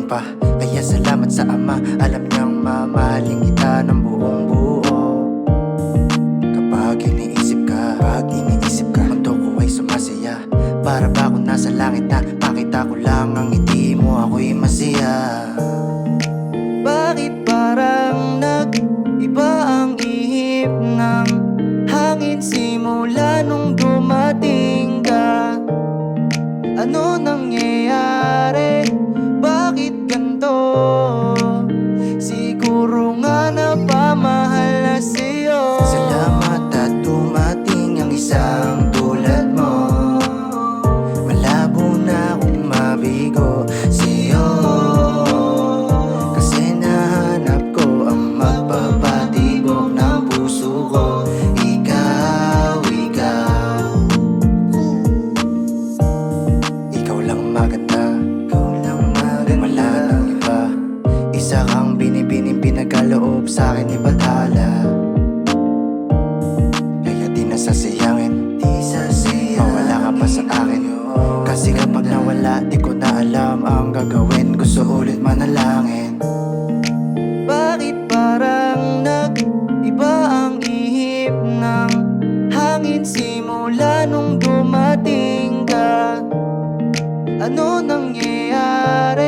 pa. Kaya salamat sa Ama, alam niyang mamahalin kita ng buong buo. Kapag iniisip ka, mundo ko ay sumasaya. Para ba ako nasa langit na pakita ko lang ang ngiti mo, ako'y masaya. Bakit parang nag-iba ang ihip ng hangin simula nung dumating ka? Ano nangyayari? Bakit ganito? Siguro nga napamahal na sa'yo. Salamat at dumating ang isang tulad mo. Malabo na akong mabigo sa'yo, kasi nahanap ko ang magpapatibok ng puso ko. Ikaw lang maganda, wala nang iba. Isa kang binibining pinagaloob sa'kin ibathala. Kaya di nasasayangin, mawala ka pa sa akin. Kasi kapag nawala, di ko na alam ang gagawin. Gusto ulit manalangin. Bakit parang nag-iba ang ihip ng hangin simula nung dumating ka? Ano nangyayari?